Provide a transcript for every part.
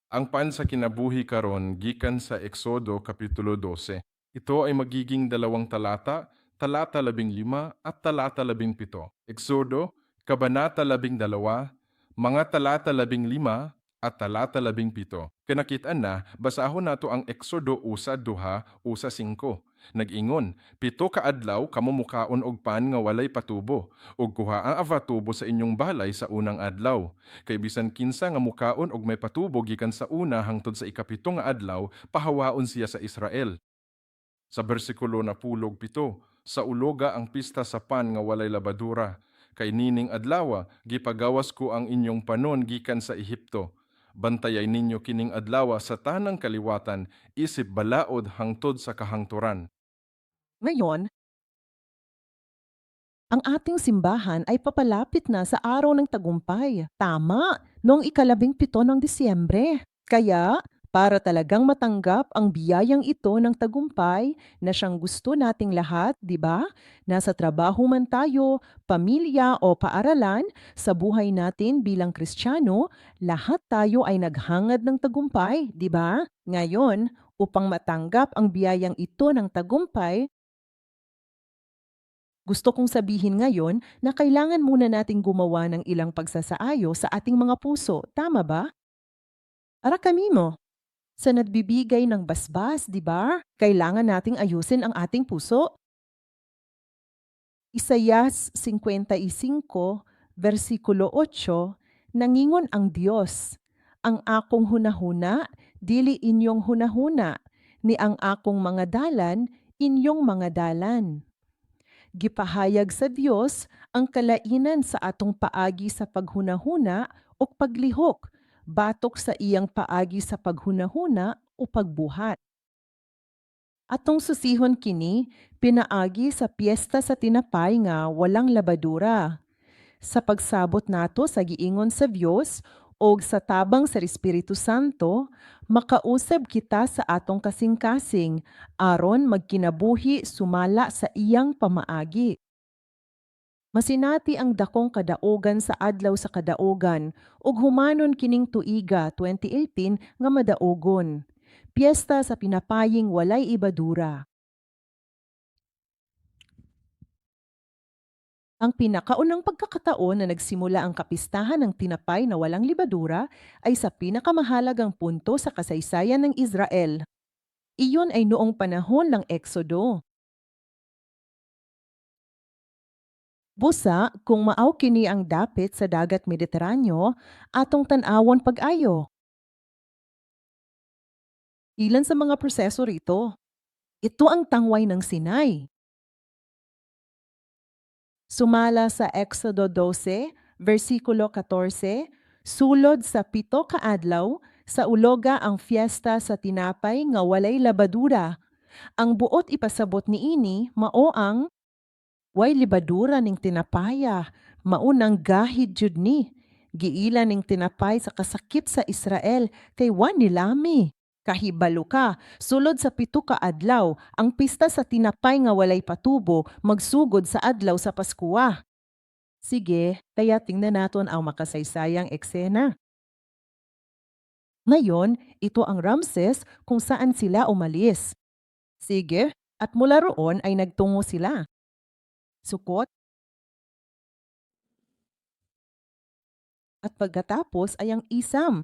Ang pan sa kinabuhi karon gikan sa Eksodo Kapitulo 12. Ito ay magiging dalawang talata, talata 15 at talata 17. Eksodo, Kabanata 12, mga talata 15 at talata 17. Kanakitaan na, basahon nato ang Eksodo usa 2, usa 5. Nag-ingon, pito ka adlaw kamo mukaon og pan nga walay patubo, ug kuha ang avatubo sa inyong balay sa unang adlaw. Kay bisan kinsa nga mukaon og may patubo gikan sa una hangtod sa ikapito nga adlaw, pahawaon siya sa Israel. Sa bersikulo na pulog pito, sa uloga ang pista sa pan nga walay labadura. Kay nining adlawa, gipagawas ko ang inyong panon gikan sa Ehipto. Bantayay ninyo kining adlawa sa tanang kaliwatan, isip balaod hangtod sa kahangturan. Ngayon, ang ating simbahan ay papalapit na sa araw ng tagumpay. Tama, noong ika-17 ng Disyembre. Kaya, para talagang matanggap ang biyayang ito ng tagumpay na siyang gusto nating lahat, di ba? Nasa trabaho man tayo, pamilya o paaralan, sa buhay natin bilang Kristiyano, lahat tayo ay naghangad ng tagumpay, di ba? Ngayon, upang matanggap ang biyayang ito ng tagumpay, gusto kong sabihin ngayon na kailangan muna nating gumawa ng ilang pagsasaayo sa ating mga puso, tama ba? Ara kami mo, sa nagbibigay ng basbas, di ba? Kailangan nating ayusin ang ating puso. Isayas 55, versikulo 8, nangingon ang Diyos, ang akong hunahuna, dili inyong hunahuna, ni ang akong mga dalan, inyong mga dalan. Gipahayag sa Dios ang kalainan sa atong paagi sa paghunahuna o paglihok, batok sa iyang paagi sa paghunahuna o pagbuhat. Atong susihon kini, pinaagi sa piyesta sa tinapay nga walang labadura. Sa pagsabot nato sa giingon sa Dios o sa tabang sa Espiritu Santo, makausab kita sa atong kasing-kasing aron magkinabuhi sumala sa iyang pamaagi. Masinati ang dakong kadaogan sa adlaw sa kadaogan ug humanon kining tuiga 2018 nga madaogon. Piyesta sa pinapaying walay ibadura. Ang pinakaunang pagkakataon na nagsimula ang kapistahan ng tinapay na walang libadura ay sa pinakamahalagang punto sa kasaysayan ng Israel. Iyon ay noong panahon ng Eksodo. Busa, kung maaw kini ang dapit sa dagat Mediteraneo, atong tan-awon pag-ayo. Ilan sa mga proseso rito. Ito ang tangway ng Sinai. Sumala sa Exodo 12, versikulo 14, sulod sa pito kaadlaw, sa uloga ang fiesta sa tinapay nga walay labadura. Ang buot ipasabot niini mao ang way libadura ning tinapaya, maunang gahid jud ni. Giila ning tinapay sa kasakit sa Israel kay wa nilami. Kahibalo ka, sulod sa pito ka adlaw, ang pista sa tinapay nga walay patubo magsugod sa adlaw sa Paskua. Sige, kaya tingnan naton ang makasaysayang eksena. Ngayon, ito ang Ramses kung saan sila umalis. Sige, at mula roon ay nagtungo sila. Sukot at pagkatapos ay ang Isam.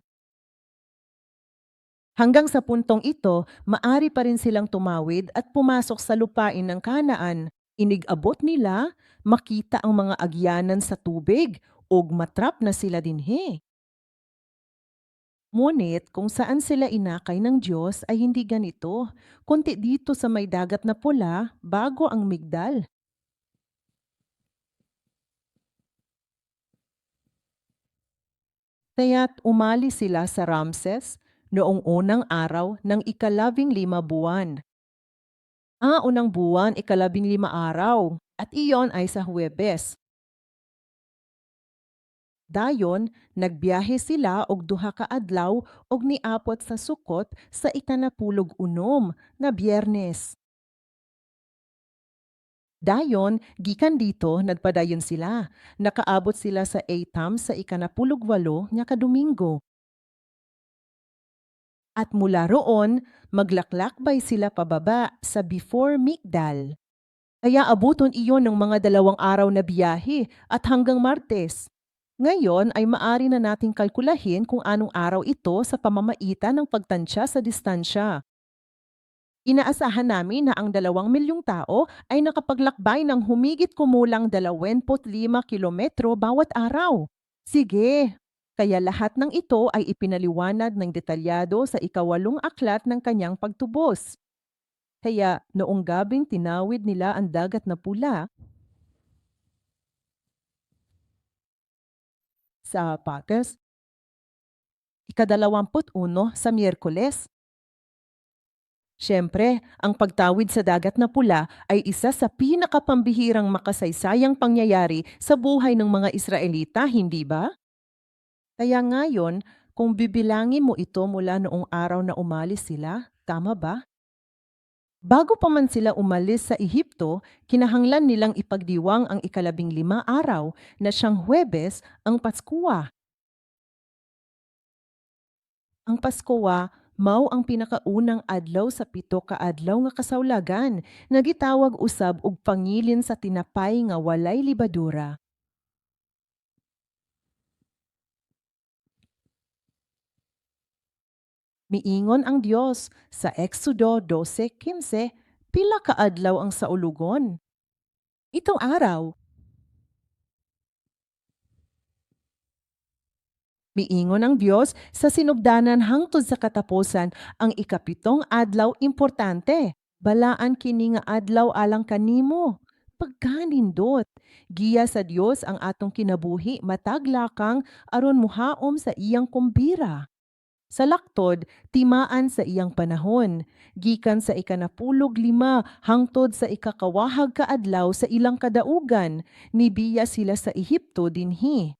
Hanggang sa puntong ito, maari pa rin silang tumawid at pumasok sa lupain ng Kanaan. Inigabot nila, makita ang mga agyanan sa tubig, ug matrap na sila dinhi. Ngunit kung saan sila inakay ng Diyos ay hindi ganito, kundi dito sa may dagat na pula bago ang Migdal. Kaya't umalis sila sa Ramses noong unang araw ng ika-15 buwan. Unang buwan, ika-15 araw, at iyon ay sa Huwebes. Dayon, nagbiyahe sila og duha ka adlaw og niapot sa Sukot sa ikanapulog-unom na Biyernes. Dayon, gikan dito, nagpadayon sila. Nakaabot sila sa Etam sa ikanapulog-walo nga ka Domingo. At mula roon, maglaklakbay sila pababa sa Before Migdal. Kaya abuton iyon ng mga 2 araw na biyahe at hanggang Martes. Ngayon ay maari na nating kalkulahin kung anong araw ito sa pamamaitan ng pagtansya sa distansya. Inaasahan namin na ang 2 milyong tao ay nakapaglakbay ng humigit kumulang 25 kilometro bawat araw. Sige, kaya lahat ng ito ay ipinaliwanag ng detalyado sa ika-8 aklat ng kanyang pagtubos. Kaya noong gabing tinawid nila ang dagat na pula sa Pakis, ika-21 sa Miyerkules. Siyempre, ang pagtawid sa dagat na pula ay isa sa pinakapambihirang makasaysayang pangyayari sa buhay ng mga Israelita, hindi ba? Kaya ngayon, kung bibilangin mo ito mula noong araw na umalis sila, tama ba? Bago pa man sila umalis sa Ehipto, kinahanglan nilang ipagdiwang ang ika-15 araw na siyang Huwebes ang Paskwa. Ang Paskowa mao ang pinakaunang adlaw sa 7 ka adlaw nga kasawlagan, nga gitawag usab og pangilin sa tinapay nga walay libadura. Miingon ang Dios sa Exodo 12:15, pila ka adlaw ang saulugon. Itong araw, miingon ang Dios sa sinugdanan hangtod sa katapusan ang ika-7 adlaw importante. Balaan kini nga adlaw alang kanimo. Pagkanindot, giya sa Dios ang atong kinabuhi matag lakang aron muhaom sa iyang kumbira. Sa laktod, timaan sa iyang panahon, gikan sa ika-15 hangtod sa ikakawahag kaadlaw sa ilang kadaugan, nibiya sila sa Ehipto dinhi.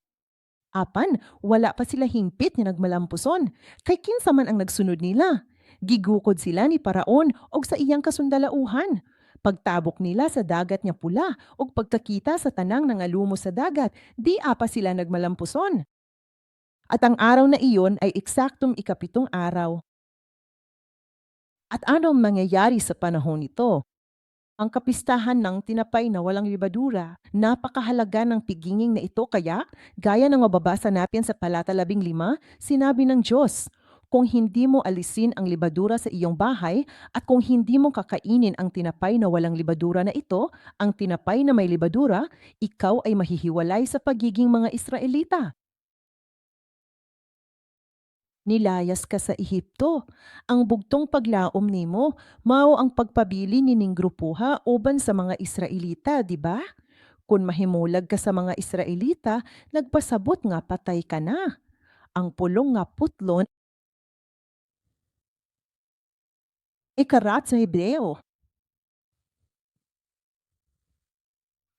Apan, wala pa sila hingpit nga nagmalampuson, kay kinsa man ang nagsunod nila. Gigukod sila ni Paraon og sa iyang kasundalauhan. Pagtabok nila sa dagat nga pula og pagkakita sa tanang nangalumo sa dagat, di apa sila nagmalampuson. At ang araw na iyon ay eksaktong ika-7 araw. At anong mangyayari sa panahon nito? Ang kapistahan ng tinapay na walang libadura, napakahalaga ng piginging na ito kaya, gaya ng mababasa natin sa Talata 15, sinabi ng Diyos, kung hindi mo alisin ang libadura sa iyong bahay at kung hindi mo kakainin ang tinapay na walang libadura na ito, ang tinapay na may libadura, ikaw ay mahihiwalay sa pagiging mga Israelita. Nilayas ka sa Ehipto. Ang bugtong paglaom nimo mao ang pagpabili nining grupuha uban sa mga Israelita, di ba? Kung mahimulag ka sa mga Israelita, nagpasabot nga patay ka na. Ang pulong nga putlon ikarat sa Hebreo.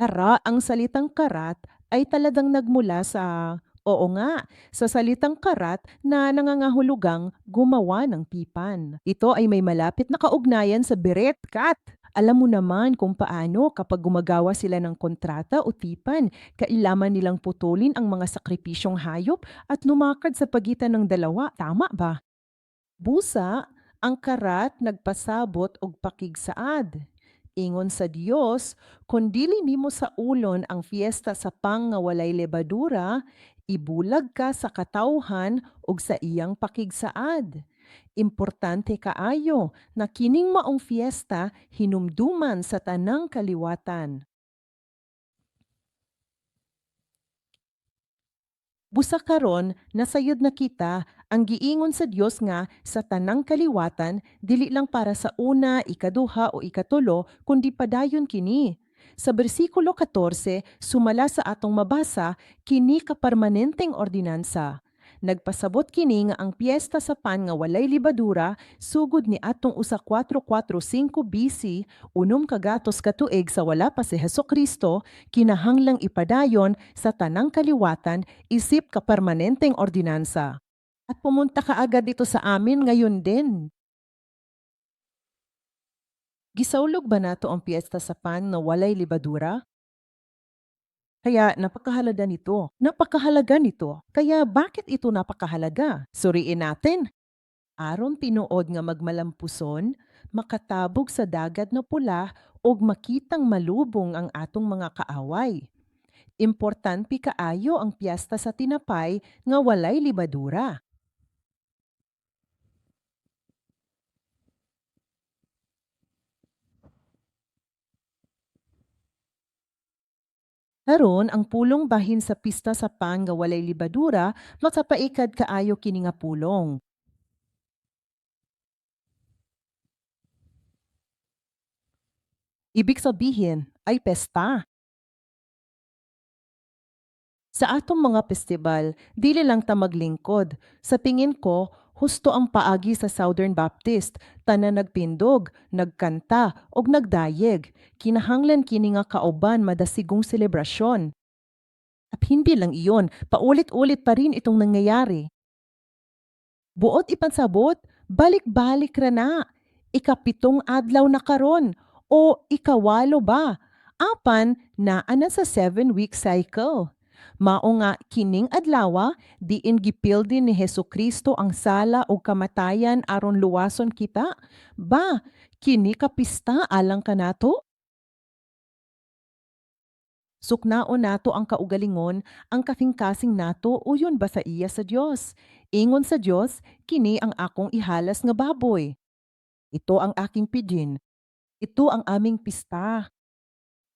Kara, ang salitang karat ay talagang nagmula sa, oo nga, sa salitang karat na nangangahulugang gumawa ng pipan. Ito ay may malapit na kaugnayan sa beret kat. Alam mo naman kung paano kapag gumagawa sila ng kontrata o tipan, kailangan nilang putulin ang mga sakripisyong hayop at lumakad sa pagitan ng dalawa, tama ba? Busa, ang karat nagpasabot og pakigsaad. Ingon sa Dios, kung dili nimo sa ulon ang fiesta sa pang nga walay lebadura, ibulag ka sa katawhan ug sa iyang pakigsaad. Importante kaayo na kining maong fiesta hinumduman sa tanang kaliwatan. Busa karon nasayod na kita ang giingon sa Dios nga sa tanang kaliwatan dili lang para sa una, ikaduha o ikatulo kundi padayon kini. Sa bersikulo 14, sumala sa atong mabasa kini ka permanenteng ordinansa. Nagpasabot kini nga ang piyesta sa pan nga walay libadura sugod ni atong usa 445 BC, 6 katuig sa wala pa si Hesukristo, kinahanglang ipadayon sa tanang kaliwatan isip ka permanenteng ordinansa. At pumunta ka agad dito sa amin ngayon din. Gisaulog ba nato ang piyesta sa pan na walay libadura? Kaya napakahalaga nito. Napakahalaga nito. Kaya bakit ito napakahalaga? Suriin natin. Aron tinuod nga magmalampuson, makatabog sa dagat na pula ug makitang malubong ang atong mga kaaway. Importante kaayo ang piyesta sa tinapay nga walay libadura. Karon ang pulong bahin sa pista sa pan nga walay libadura, makapaikad kaayo kini nga pulong. Ibig sabihin ay pesta. Sa atong mga festival, dili lang ta maglingkod. Sa tingin ko, husto ang paagi sa Southern Baptist, tanan nagpindog, nagkanta, og nagdayeg. Kinahanglan kini nga kauban madasigong selebrasyon. At hindi lang iyon, paulit-ulit pa rin itong nangyayari. Buot ipansabot, balik-balik ra na. Ikapitong adlaw na karon o ikawalo ba? Apan naa na sa 7-week cycle. Mao nga kining adlawa diin gipildi ni Hesukristo ang sala ug kamatayan aron luwason kita. Ba, kini kapista alang kanato? Suknaon nato ang kaugalingon, ang kasing-kasing nato uyon ba sa iya sa Dios. Ingon sa Dios, kini ang akong ihalas nga baboy. Ito ang aking pidin. Ito ang aming pista.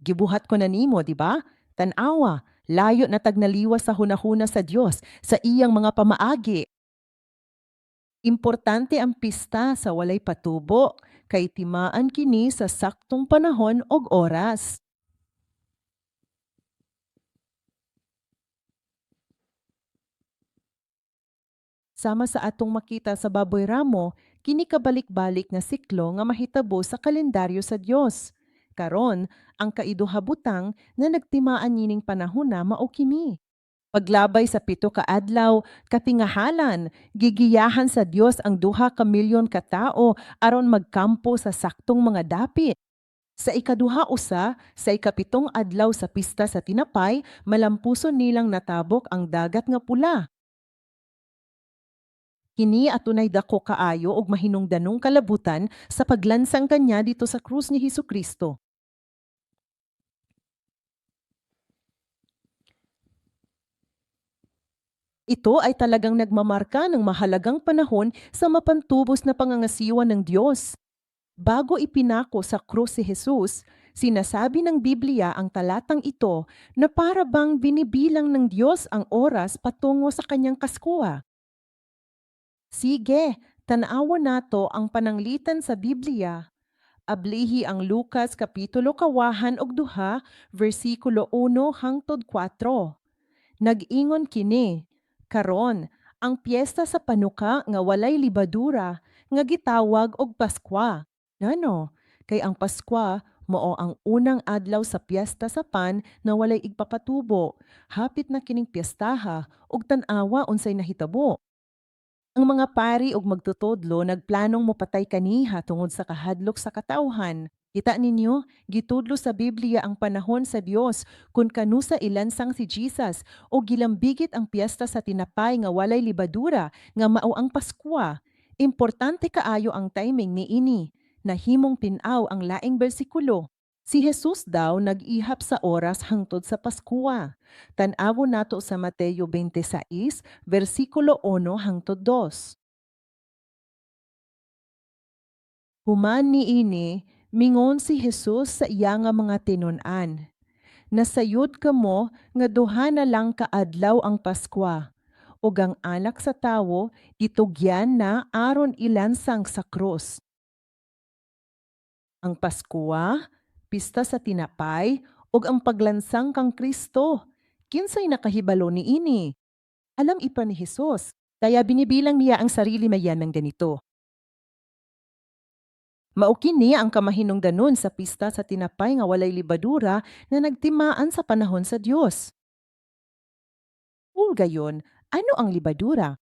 Gibuhat ko na nimo, di ba? Tanawa, layo na tagnaliwas sa hunahuna sa Dios, sa iyang mga pamaagi. Importante ang pista sa walay patubo, kay timaan kini sa saktong panahon og oras. Sama sa atong makita sa baboy ramo, kini kabalik-balik nga siklo nga mahitabo sa kalendaryo sa Dios. Karon, ang kaiduha butang nga nagtimaan nining panahon na mao kini. Paglabay sa 7 ka adlaw, katingahalan, gigiyahan sa Dios ang 2 ka milyon ka tao aron magkampo sa saktong mga dapit. Sa ikaduha usa, sa ikapitong adlaw sa pista sa tinapay, malampuson nilang natabok ang dagat nga pula. Kini atunay dako kaayo og mahinungdanong kalabutan sa paglansang kanya dito sa krus ni Hesukristo. Ito ay talagang nagmamarka ng mahalagang panahon sa mapantubos na pangangasiwa ng Diyos. Bago ipinako sa krus si Jesus, sinasabi ng Biblia ang talatang ito na para bang binibilang ng Diyos ang oras patungo sa kanyang kaskuha. Sige, tanawan nato ang pananglitan sa Biblia. Ablihi ang Lucas kapitulo kawahan og duha, versikulo 1 hangtod 4. Nag-ingon kini, karon, ang piyesta sa panuka nga walay libadura, nga gitawag og Paskwa. Ngano? Kay ang Paskwa mao ang unang adlaw sa piyesta sa pan na walay igpapatubo. Hapit na kining piyestaha ug tan-awa unsay nahitabo. Ang mga pari ug magtutudlo nagplanong mopatay kaniha tungod sa kahadlok sa katawhan. Kita ninyo, gitudlo sa Biblia ang panahon sa Dios kung kanusa ilansang si Jesus o gilambigit ang piyesta sa tinapay nga walay libadura nga mao ang Paskwa. Importante kaayo ang timing ni ini. Nahimong tin-aw ang laing bersikulo. Si Jesus daw nag-ihap sa oras hangtod sa Paskwa. Tan-awon nato sa Mateo 26, versikulo 1 hangtod 2. Human niini, mingon si Jesus sa iya nga mga tinun-an. Nasayod kamo nga duha na lang kaadlaw ang Paskwa, ug ang anak sa tawo itugyan na aron ilansang sa krus. Ang Paskwa, pista sa tinapay, ug ang paglansang kang Kristo. Kinsay nakahibalo ni ini? Alam ipa ni Jesus, kaya binibilang niya ang sarili mayanang ganito. Maukin niya ang kamahinungdanon sa pista sa tinapay nga walay libadura na nagtimaan sa panahon sa Dios. Kung gayon, ano ang libadura?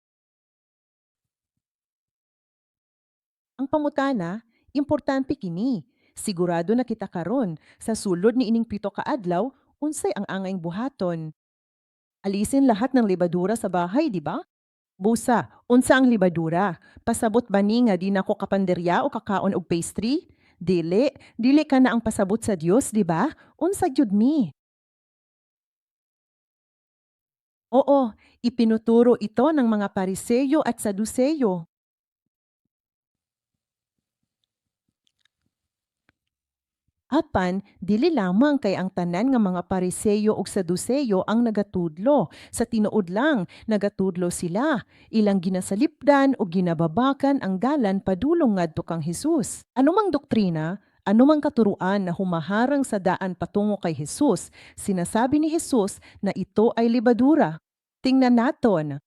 Ang pangutana, importante kini. Sigurado na kita karon sa sulod ni ining 7 ka adlaw, unsay ang angayng buhaton. Alisin lahat ng libadura sa bahay, di ba? Busa, unsa ang libadura? Pasabot ba ni nga di nako kapanderya o kakaon og pastry? Dili ka na ang pasabot sa Dios, di ba? Unsa gyud mi? Oo, ipinuturo ito ng mga Pariseyo at Saduseyo. Apan, dili lamang kay ang tanan nga mga Pariseyo ug Saduseyo ang nagatudlo. Sa tinuod lang, nagatudlo sila. Ilang ginasalipdan o ginababakan ang dalan padulong ngadto kang Hesus. Anumang doktrina, anumang katuruan na humaharang sa daan patungo kay Hesus, sinasabi ni Hesus na ito ay libadura. Tingnan naton.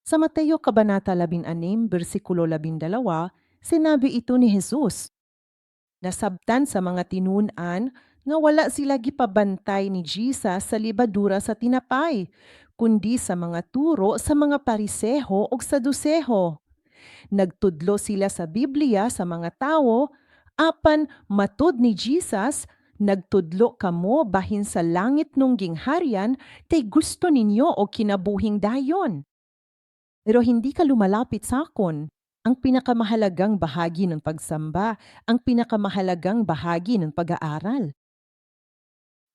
Sa Mateo Kabanata 16, versikulo 12, sinabi ito ni Hesus. Nasabtan sa mga tinunan nga wala sila gipabantay ni Jesus sa libadura sa tinapay, kundi sa mga turo sa mga Pariseho ug Saduseho. Nagtudlo sila sa Biblia sa mga tawo, apan matud ni Jesus, nagtudlo kamo bahin sa langit nung gingharian kay gusto ninyo o kinabuhing dayon. Pero hindi ka lumalapit sa akon. Ang pinakamahalagang bahagi ng pagsamba, ang pinakamahalagang bahagi ng pag-aaral.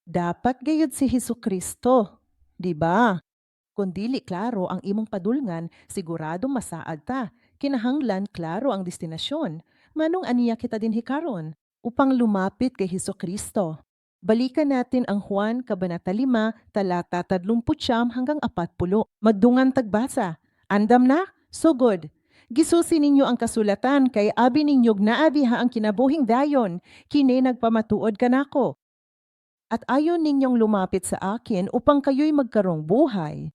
Dapat gayud si Hesukristo, di ba? Kung dili klaro ang imong padulngan, sigurado masaad ta. Kinahanglan klaro ang destinasyon. Manong aniya kita din hikaron upang lumapit kay Hesukristo. Balikan natin ang Juan Kabanata 5, talata 39 hanggang 40. Magdungan tagbasa. Andam na? So good. Gisusi ninyo ang kasulatan kay abi ninyog naabi ha ang kinabuhing dayon, kini nagpamatuod kanako. At ayon ninyong lumapit sa akin upang kayo'y magkarong buhay.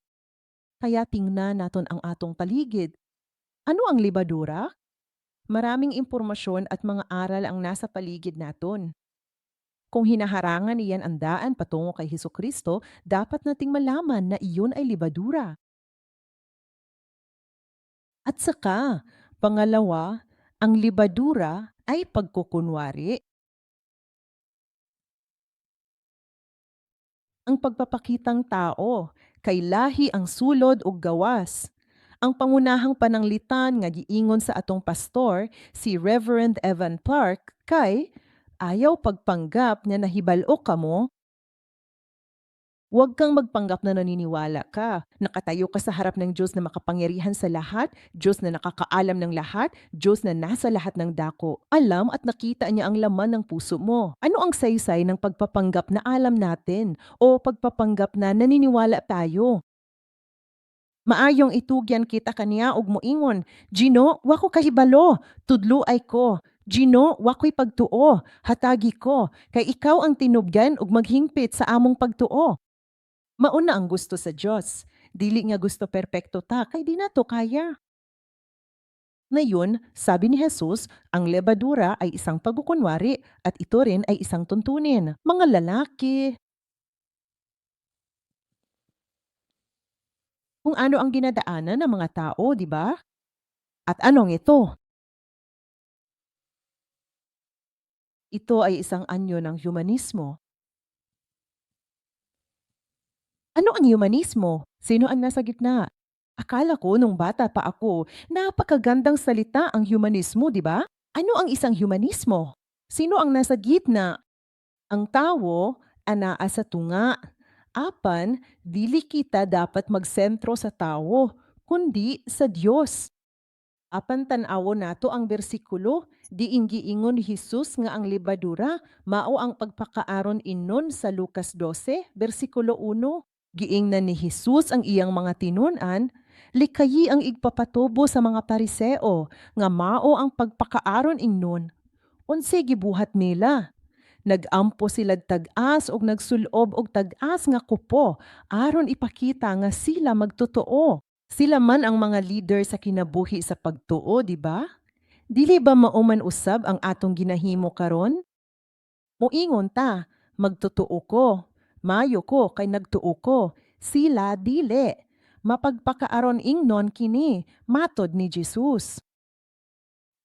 Kaya tingnan naton ang atong paligid. Ano ang libadura? Maraming impormasyon at mga aral ang nasa paligid naton. Kung hinaharangan niyan ang daan patungo kay Hesukristo, dapat nating malaman na iyon ay libadura. At saka, pangalawa, ang libadura ay pagkukunwari. Ang pagpapakitang tao, kay lahi ang sulod ug gawas. Ang pangunahang pananglitan nga giingon sa atong pastor, si Reverend Evan Clark, kay ayaw pagpanggap nga nahibalo kamo. Huwag kang magpanggap na naniniwala ka. Nakatayo ka sa harap ng Diyos na makapangyarihan sa lahat, Diyos na nakakaalam ng lahat, Diyos na nasa lahat ng dako. Alam at nakita niya ang laman ng puso mo. Ano ang saysay ng pagpapanggap na alam natin o pagpapanggap na naniniwala tayo? Maayong itugyan kita kaniya og moingon, Gino, wako kahibalo, tudluay ko. Gino, wako'y pagtuo, hatagi ko, kay ikaw ang tinubgan ug maghingpit sa among pagtuo. Mauna ang gusto sa Diyos. Dili nga gusto perpekto ta, kay di na to kaya. Ngayon, sabi ni Jesus, ang lebadura ay isang pagkukunwari at ito rin ay isang tuntunin. Mga lalaki, kung ano ang dinadaanan ng mga tao, di ba? At anong ito? Ito ay isang anyo ng humanismo. Ano ang humanismo? Sino ang nasa gitna? Akala ko nung bata pa ako, napakagandang salita ang humanismo, di ba? Ano ang isang humanismo? Sino ang nasa gitna? Ang tao anaa sa tunga. Apan, dili kita dapat magsentro sa tao, kundi sa Dios. Apan tan-awo nato ang bersikulo, diin giingon ni Jesus nga ang libadura mao ang pagpakaaron inon sa Lucas 12, bersikulo 1. Giingnan ni Jesus ang iyang mga tinunan, likayi ang igpapatubo sa mga Pariseo nga mao ang pagpakaaron ingnon. Unsa gibuhat nila? Nagampo sila tag-as og nagsulob og tag-as nga kupo aron ipakita nga sila magtotoo. Sila man ang mga leader sa kinabuhi sa pagtuo, di ba? Dili ba mauman usab ang atong ginahimo karon? Moingon ta, magtotoo ko, mayo ko kay nagtuo ko. Sila dili. Mapagpakaaron ingnon kini, matod ni Jesus.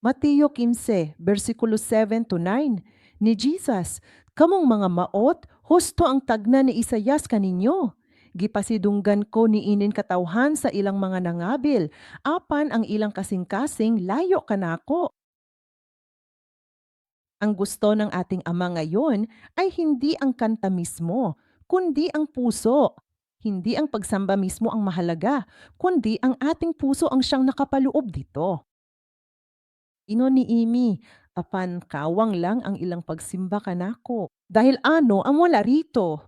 Mateo 15, versikulo 7 to 9. Ni Jesus, kamong mga maot, husto ang tagna ni Isayas kaninyo. Gipasidunggan ko niinin katawhan sa ilang mga nangabil, apan ang ilang kasing-kasing layo kanako. Ang gusto ng ating Ama ngayon ay hindi ang kanta mismo, kundi ang puso. Hindi ang pagsamba mismo ang mahalaga, kundi ang ating puso ang siyang nakapaloob dito. Ino ni Imi, apan kawang lang ang ilang pagsimba kanako. Dahil ano ang wala rito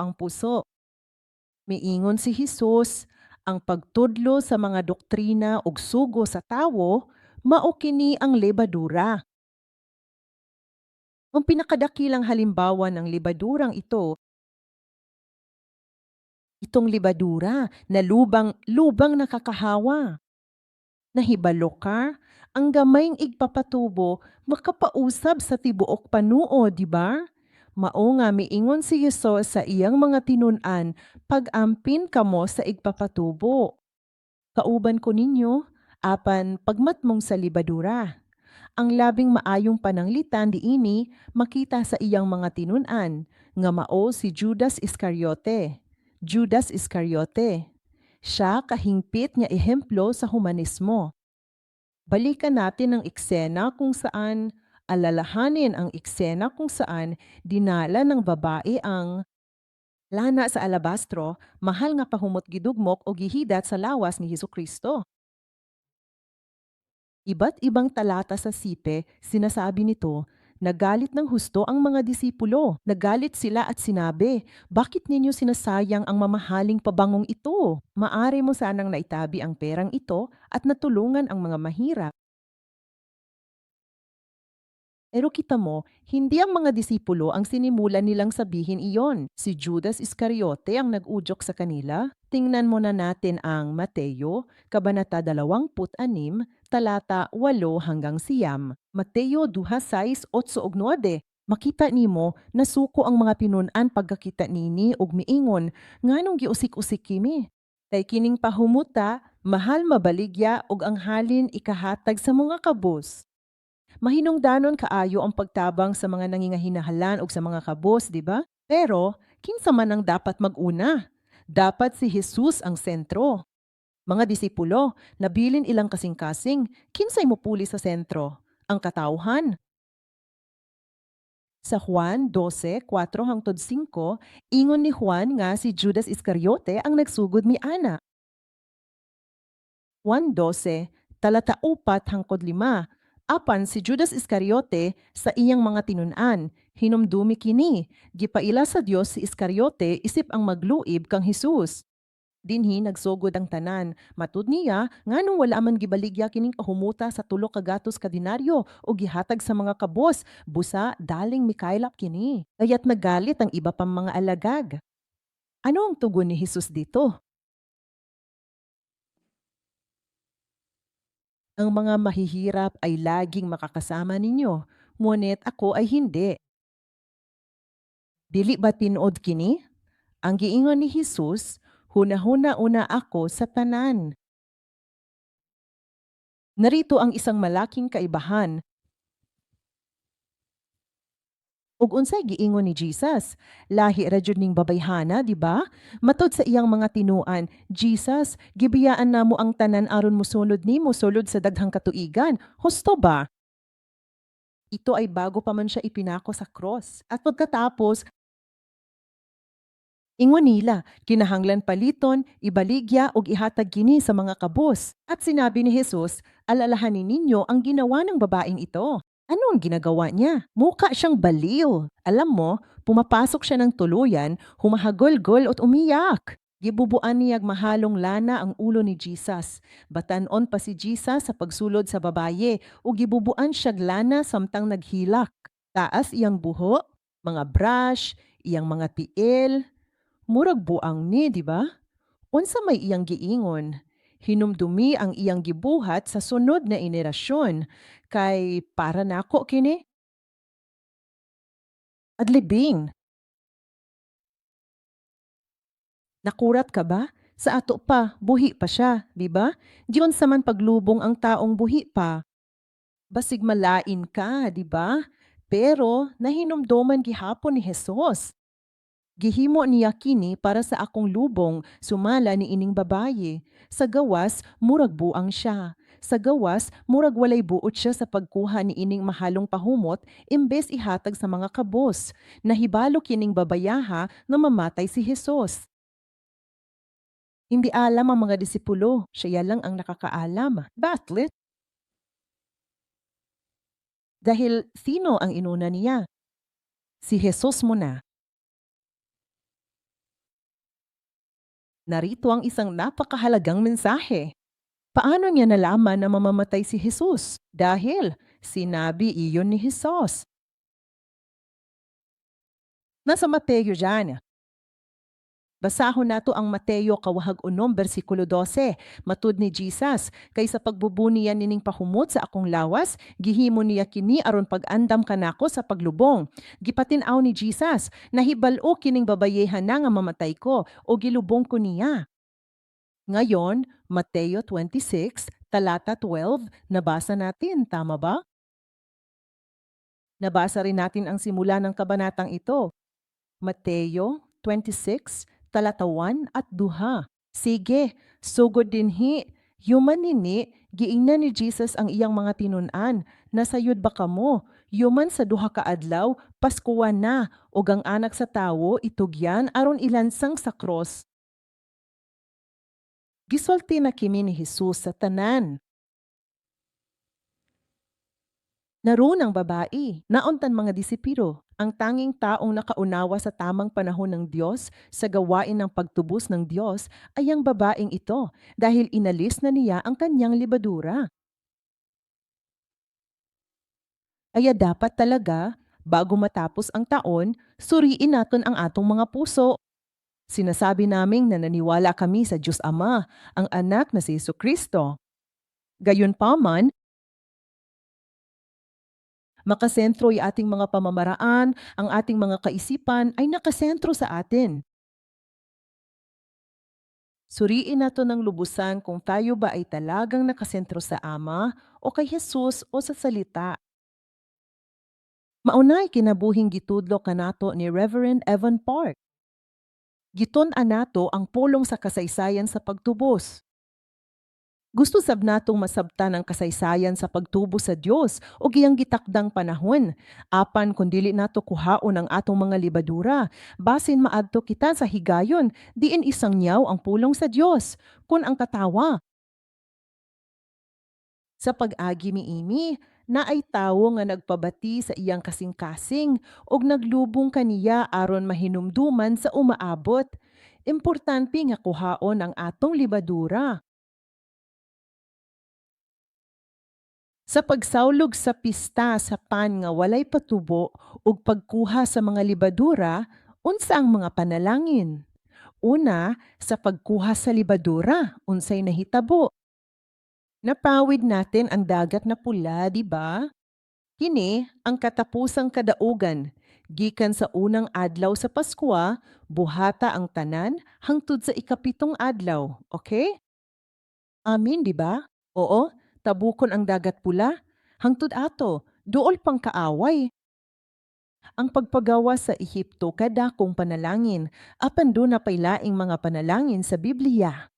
ang puso. Miingon si Hesus, ang pagtudlo sa mga doktrina ug sugo sa tawo, mao kini ang lebadura. Ang pinakadakilang halimbawa ng lebadurang ito, itong lebadura na lubang nakakahawa. Nahibalo ka, ang gamayng igpapatubo makapausab sa tibuok panuo, di ba? Mao nga miingon si Hesus sa iyang mga tinun-an, pag-ampin kamo sa igpapatubo. Kauban ko ninyo, apan pagmatmong sa libadura. Ang labing maayong pananglitan diini makita sa iyang mga tinun-an, nga mao si Judas Iscariote. Judas Iscariote. Siya kahingpit nga ehemplo sa humanismo. Balikan natin ang eksena kung saan alalahanin ang eksena kung saan dinala ng babae ang lana sa alabastro, mahal nga pahumot gidugmok o gihidat sa lawas ni Hesukristo. Iba't ibang talata sa sipe, sinasabi nito, nagalit ng husto ang mga disipulo. Nagalit sila at sinabi, bakit ninyo sinasayang ang mamahaling pabangong ito? Maari mo sanang naitabi ang perang ito at natulungan ang mga mahirap. Pero kita mo, hindi ang mga disipulo ang sinimulan nilang sabihin iyon. Si Judas Iscariote ang nag-udyok sa kanila. Tingnan mo na natin ang Mateo, Kabanata 26, talata 8 hanggang 9. Mateo 26:8 ug 9. Makita nimo, nasuko ang mga pinun-an pagkakita nini og miingon, nganong giusik-usik kimi? Kay kining pahumuta, mahal mabaligya og ang halin ikahatag sa mga kabus. Mahinungdanon kaayo ang pagtabang sa mga nangingahinahalan ug sa mga kabos, di ba? Pero, kinsa man ang dapat maguna? Dapat si Jesus ang sentro. Mga disipulo, nabilin ilang kasing-kasing, kinsay mopuli sa sentro? Ang katawhan. Sa Juan 12:4-5, ingon ni Juan nga si Judas Iscariote ang nagsugod mi ana. Juan 12, talata 4-5. Apan si Judas Iscariote sa iyang mga tinun-an, hinumdumi kini, gipaila sa Dios si Iscariote isip ang magluib kang Hesus. Dinhi nagsugod ang tanan, matud niya nganong wala man gibaligya kining kahumuta sa tulo ka gatos ka denaryo o gihatag sa mga kabos, busa daling mikaylap kini. Kaya't nagalit ang iba pang mga alagag. Ano ang tugon ni Hesus dito? Ang mga mahihirap ay laging makakasama ninyo, ngunit ako ay hindi. Dili ba tinod kini? Ang giingon ni Hesus, hunahuna una ako sa tanan. Narito ang isang malaking kaibahan. Ug unsay giingon ni Jesus? Lahi ra jud ning babayhana, di ba? Matod sa iyang mga tinuan, Jesus, gibiyaan namo ang tanan aron mosunod nimo sulod sa daghang katuigan. Husto ba? Ito ay bago pa man siya ipinako sa cross. At pagkatapos, ingon nila, kinahanglan paliton, ibaligya ug ihatag kini sa mga kabos. At sinabi ni Jesus, alalahanin ninyo ang ginawa ng babaeng ito. Ano ang ginagawa niya? Mukha siyang baliw. Alam mo, pumapasok siya ng tuluyan, humahagol-gol at umiyak. Gibubuan niyag mahalong lana ang ulo ni Jesus. Batanon pa si Jesus sa pagsulod sa babaye ug gibubuan siyag lana samtang naghilak. Taas iyang buho, mga brush, iyang mga tiil, murag buang ni, di ba? Unsa may iyang giingon? Hinumdumi ang iyang gibuhat sa sunod na henerasyon kay para nako kini adlibing. Nakurat ka ba? Sa ato pa, buhi pa siya, di ba? Diyon sa man paglubong ang taong buhi pa. Basig malain ka, di ba? Pero nahinumdoman gihapon ni Hesus. Gihimo niya kini para sa akong lubong, sumala ni ining babaye. Sa gawas, murag buang siya. Sa gawas, murag walay buot siya sa pagkuha ni ining mahalong pahumot imbes ihatag sa mga kabos. Nahibalo kining babayaha nga mamatay si Hesus. Hindi alam ang mga disipulo, siya lang ang nakakaalam. Bakit? Dahil sino ang inuna niya? Si Hesus muna. Narito ang isang napakahalagang mensahe. Paano niya nalaman na mamamatay si Hesus? Dahil sinabi iyon ni Hesus. Nasa Mateo dyan. Basahon nato ang Mateo kawahag 6 bersikulo 12. Matud ni Jesus, kay sa pagbubuni yan nining pahumot sa akong lawas, gihimo niya kini aron pag-andam kanako sa paglubong. Gipatin-aw ni Jesus, nahibal-o kining babayehan na nga mamatay ko o gilubong ko niya. Ngayon, Mateo 26, talata 12, nabasa natin, tama ba? Nabasa rin natin ang simula ng kabanatang ito. Mateo 26, talata 1 at 2. Sige, sugod dinhi. Yuman nini, giingnan ni Jesus ang iyang mga tinun-an. Nasayod ba kamo? Yuman sa duha ka adlaw, Paskuwan na, ug ang anak sa tawo itugyan aron ilansang sa cross. Gisulti na kimi ni Jesus sa tanan. Naroon ang babae, nauntan mga disipiro, ang tanging taong nakaunawa sa tamang panahon ng Diyos sa gawain ng pagtubos ng Diyos ay ang babaeng ito dahil inalis na niya ang kanyang libadura. Kaya dapat talaga, bago matapos ang taon, suriin natin ang atong mga puso. Sinasabi naming na naniwala kami sa Diyos Ama, ang anak na si Jesucristo. Gayunpaman, makasentro yung ating mga pamamaraan, ang ating mga kaisipan ay nakasentro sa atin. Suriin nato ng lubusan kung tayo ba ay talagang nakasentro sa Ama o kay Jesus o sa salita. Maunay kinabuhing gitudlo kanato ni Reverend Evan Park. Giton-an nato ang pulong sa kasaysayan sa pagtubos. Gusto sab natong masabtan ang kasaysayan sa pagtubo sa Dios o giyang gitakdang panahon. Apan kung dili nato kuhaon ang atong mga libadura, basin maadto kita sa higayon, diin isang nyaw ang pulong sa Dios. Kun ang katawa, sa pag-agi miimi, na ay tawo nga nagpabati sa iyang kasing-kasing ug naglubong kaniya aron mahinumduman sa umaabot. Importante nga kuhaon ang atong libadura. Sa pagsawlog sa pista sa pan nga walay patubo ug pagkuha sa mga libadura, unsa ang mga panalangin? Una, sa pagkuha sa libadura, unsay nahitabo? Napawid natin ang dagat na pula, di ba? Kini ang katapusang kadaugan. Gikan sa unang adlaw sa Pasko, buhata ang tanan hangtod sa ikapitong adlaw. Okay? Amin, di ba? Oo, tabukon ang dagat pula. Hangtod ato, duol pang kaaway. Ang pagpagawa sa Ehipto kadakong panalangin, apan do na paylaing mga panalangin sa Biblia.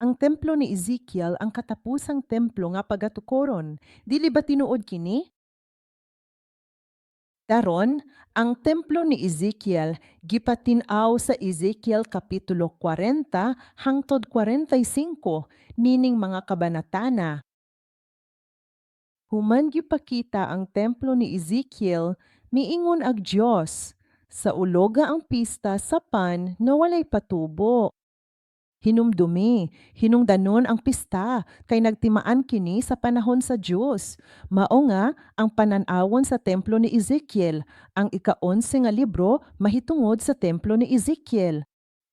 Ang templo ni Ezekiel ang katapusang templo nga pagatukoron. Dili ba tinuod kini? Daron, ang templo ni Ezekiel gipatin-aw sa Ezekiel kapitulo 40 hangtod 45, meaning mga kabanatana. Human gipakita ang templo ni Ezekiel, miingon ag Dios, sa uloga ang pista sa pan na walay patubo. Hinumdumi, hinungdanon ang pista, kay nagtimaan kini sa panahon sa Dios. Mao nga ang panan-awon sa templo ni Ezekiel, ang ika-11 nga libro mahitungod sa templo ni Ezekiel.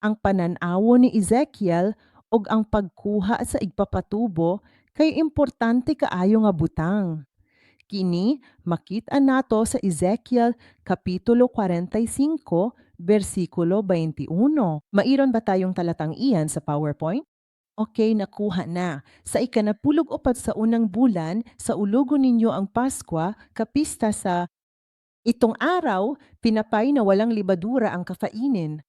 Ang panan-awon ni Ezekiel ug ang pagkuha sa igpapatubo kay importante kaayo nga butang. Kini makita nato sa Ezekiel kapitulo 45, bersikulo 21. Mairon ba tayong talatang iyan sa PowerPoint? Okay, nakuha na. Sa ikanapulog upat sa unang bulan, sa ulogon ninyo ang Paskwa, kapista sa Itong araw, pinapay na walang libadura ang kafainin.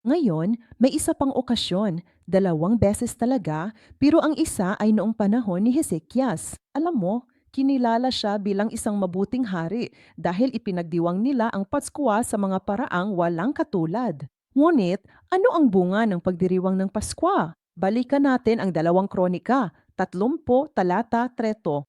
Ngayon, may isa pang okasyon, 2 beses talaga, pero ang isa ay noong panahon ni Hezekias. Alam mo, kinilala siya bilang isang mabuting hari dahil ipinagdiwang nila ang Pasko sa mga paraang walang katulad. Ngunit, ano ang bunga ng pagdiriwang ng Pasko? Balikan natin ang 2 Kronika, 30 talata 3.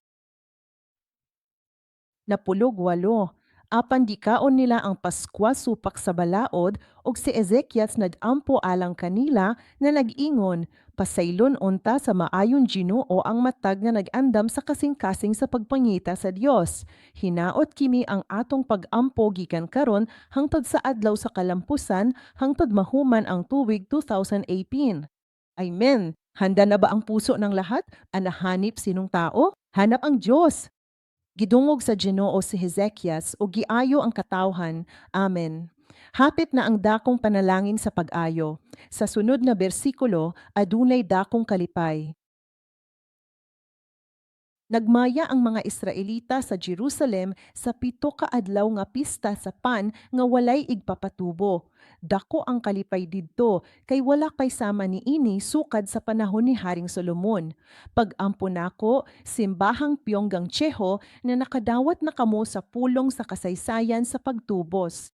Napulog 8. Apan dikaon nila ang Paskwa supak sa balaod, og si Ezekias nagampo alang kanila na nag-ingon, pasaylon unta sa maayon Ginoo ang matag nga nag-andam sa kasing-kasing sa pagpangita sa Dios. Hinaot kimi ang atong pag-ampo gikan karon hangtod sa adlaw sa kalampusan, hangtod mahuman ang tuig 2018. Amen. Handa na ba ang puso ng lahat? Anahanip sinong tao? Hanap ang Diyos. Gidungog sa Ginoo si Hezekias ug giayo ang katawhan. Amen. Hapit na ang dakong panalangin sa pag-ayo. Sa sunod na bersikulo, adunay dakong kalipay. Nagmaya ang mga Israelita sa Jerusalem sa 7 ka adlaw nga pista sa pan nga walay igpapatubo. Dako ang kalipay didto kay wala kay sama niini sukad sa panahon ni Haring Solomon. Pag-ampo nako, simbahang Pyonggang Tseho na nakadawat na kamo sa pulong sa kasaysayan sa pagtubos.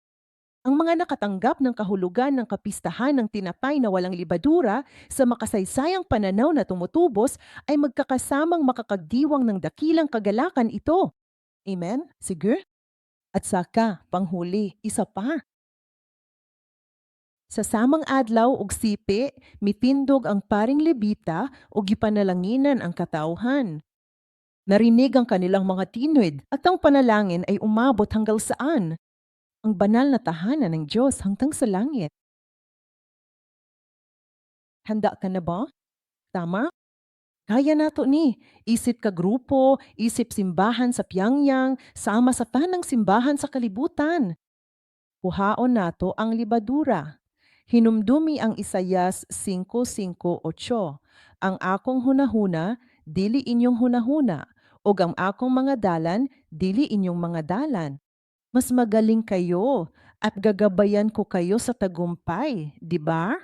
Ang mga nakatanggap ng kahulugan ng kapistahan ng tinapay na walang libadura sa makasaysayang pananaw na tumutubos ay magkakasamang makakagdiwang ng dakilang kagalakan ito. Amen? Sige? At saka, panghuli, isa pa. Sa samang adlaw ug sipi, mitindog ang paring Levita ug gipanalanginan ang katawhan. Narinig ang kanilang mga tinwid at ang panalangin ay umabot hanggang saan? Ang banal na tahanan ng Diyos hangtang sa langit. Handa ka na ba? Tama? Kaya nato ni. Isip ka grupo, isip simbahan sa Pyongyang, sama sa tanang simbahan sa kalibutan. Kuhaon nato ang libadura. Hinumdumi ang Isayas 5:5-8. Ang akong hunahuna, dili inyong hunahuna, ug ang akong mga dalan, dili inyong mga dalan. Mas magaling kayo at gagabayan ko kayo sa tagumpay, di ba?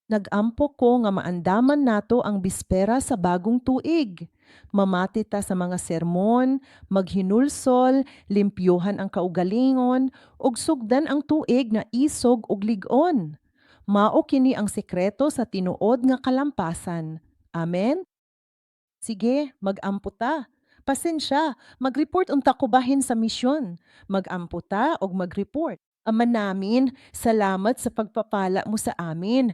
Nag-ampo ko nga maandaman nato ang bispera sa bagong tuig. Mamati ta sa mga sermon, maghinulsol, limpyuhan ang kaugalingon, ug sugdan ang tuig na isog ug lig-on. Mao kini ang sekreto sa tinuod nga kalampasan. Amen? Sige, mag-ampo ta. Pasensya, mag-report unta ko bahin sa misyon. Mag-ampo ta og mag-report. Ama namin, salamat sa pagpapala mo sa amin.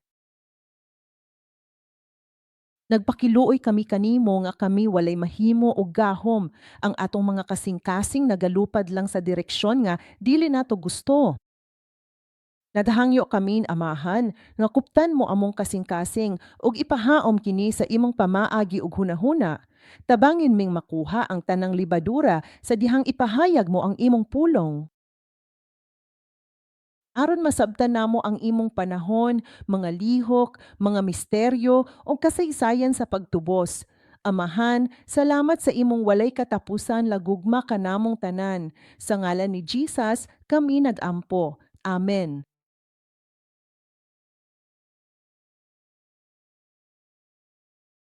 Nagpakiluoy kami kanimo nga kami walay mahimo og gahom ang atong mga kasing-kasing nagalupad lang sa direksyon nga dili nato gusto. Nadhangyo kami amahan nga kuptan mo among kasing-kasing ug ipahaom kini sa imong pamaagi ug hunahuna. Tabangin ming makuha ang tanang libadura sa dihang ipahayag mo ang imong pulong. Aron masabtan namo ang imong panahon, mga lihok, mga misteryo o kasaysayan sa pagtubos. Amahan, salamat sa imong walay katapusan lagugma kanamong tanan. Sa ngalan ni Jesus, kami nag-ampo. Amen.